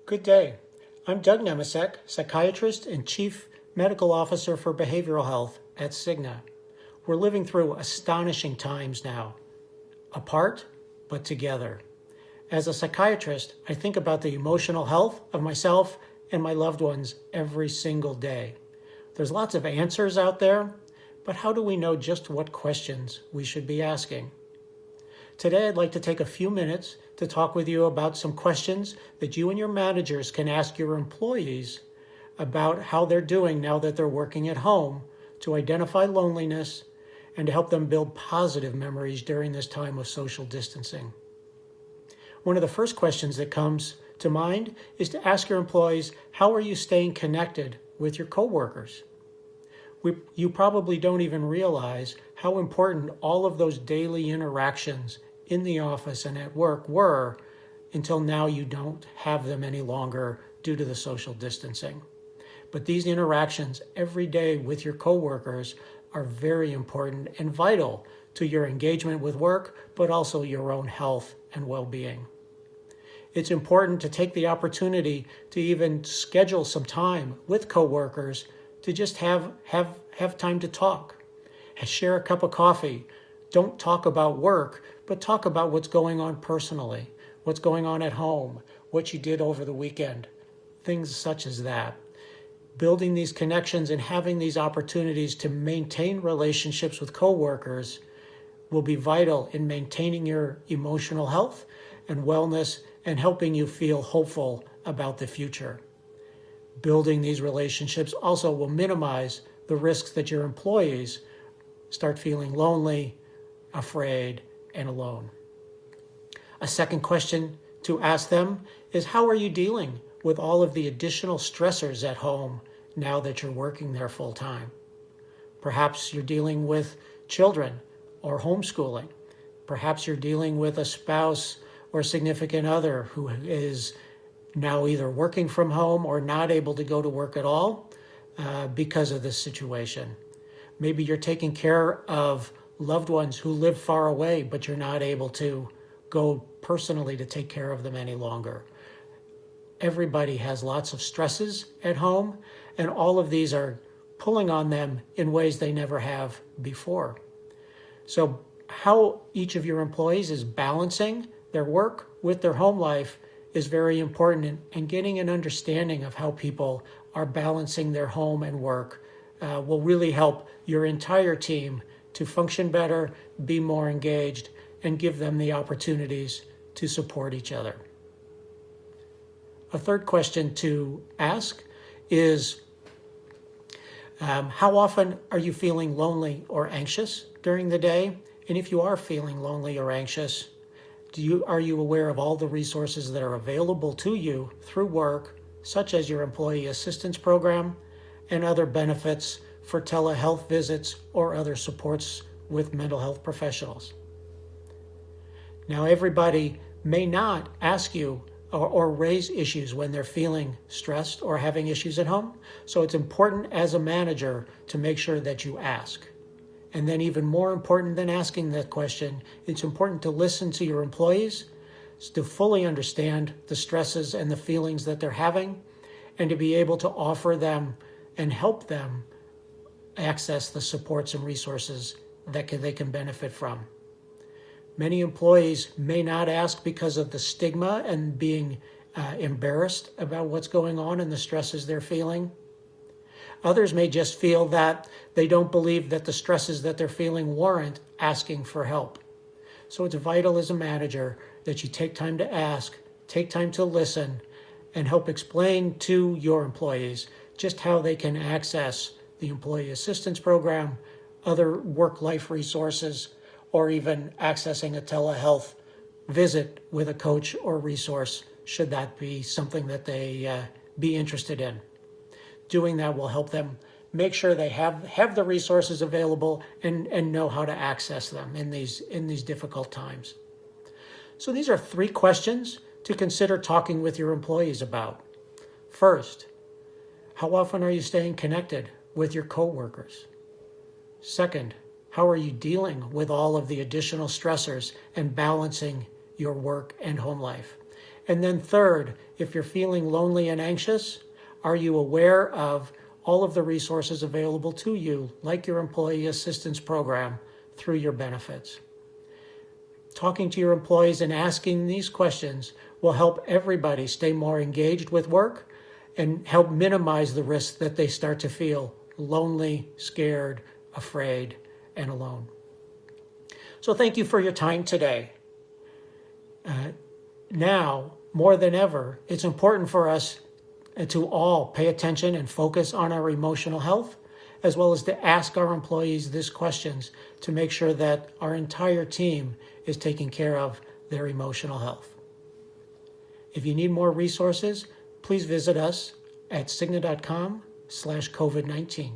Good day. I'm Doug Nemecek, psychiatrist and chief medical officer for behavioral health at Cigna. We're living through astonishing times now, apart but together. As a psychiatrist, I think about the emotional health of myself and my loved ones every single day. There's lots of answers out there, but how do we know just what questions we should be asking? Today, I'd like to take a few minutes to talk with you about some questions that you and your managers can ask your employees about how they're doing now that they're working at home to identify loneliness and to help them build positive memories during this time of social distancing. One of the first questions that comes to mind is to ask your employees, how are you staying connected with your coworkers? You probably don't even realize how important all of those daily interactions in the office and at work were until now you don't have them any longer due to the social distancing. But these interactions every day with your coworkers are very important and vital to your engagement with work, but also your own health and well-being. It's important to take the opportunity to even schedule some time with coworkers to just have time to talk. Share a cup of coffee. Don't talk about work, but talk about what's going on personally, what's going on at home, what you did over the weekend, things such as that. Building these connections and having these opportunities to maintain relationships with coworkers will be vital in maintaining your emotional health and wellness and helping you feel hopeful about the future. Building these relationships also will minimize the risks that your employees start feeling lonely, afraid, and alone. A second question to ask them is, how are you dealing with all of the additional stressors at home now that you're working there full time? Perhaps you're dealing with children or homeschooling. Perhaps you're dealing with a spouse or significant other who is now either working from home or not able to go to work at all because of this situation. Maybe you're taking care of loved ones who live far away, but you're not able to go personally to take care of them any longer. Everybody has lots of stresses at home, and all of these are pulling on them in ways they never have before. So how each of your employees is balancing their work with their home life is very important, and getting an understanding of how people are balancing their home and work will really help your entire team to function better, be more engaged, and give them the opportunities to support each other. A third question to ask is, how often are you feeling lonely or anxious during the day? And if you are feeling lonely or anxious, are you aware of all the resources that are available to you through work, such as your employee assistance program and other benefits for telehealth visits or other supports with mental health professionals? Now, everybody may not ask you or raise issues when they're feeling stressed or having issues at home. So it's important as a manager to make sure that you ask. And then even more important than asking that question, it's important to listen to your employees, to fully understand the stresses and the feelings that they're having, and to be able to offer them and help them access the supports and resources that they can benefit from. Many employees may not ask because of the stigma and being embarrassed about what's going on and the stresses they're feeling. Others may just feel that they don't believe that the stresses that they're feeling warrant asking for help. So it's vital as a manager that you take time to ask, take time to listen, and help explain to your employees just how they can access the employee assistance program, other work-life resources, or even accessing a telehealth visit with a coach or resource, should that be something that they be interested in. Doing that will help them make sure they have the resources available and know how to access them in these difficult times. So these are 3 questions to consider talking with your employees about. First, how often are you staying connected with your coworkers? Second, how are you dealing with all of the additional stressors and balancing your work and home life? And then third, if you're feeling lonely and anxious, are you aware of all of the resources available to you, like your employee assistance program, through your benefits? Talking to your employees and asking these questions will help everybody stay more engaged with work and help minimize the risk that they start to feel lonely, scared, afraid, and alone. So thank you for your time today. Now, more than ever, it's important for us to all pay attention and focus on our emotional health, as well as to ask our employees these questions to make sure that our entire team is taking care of their emotional health. If you need more resources, please visit us at cigna.com/COVID-19.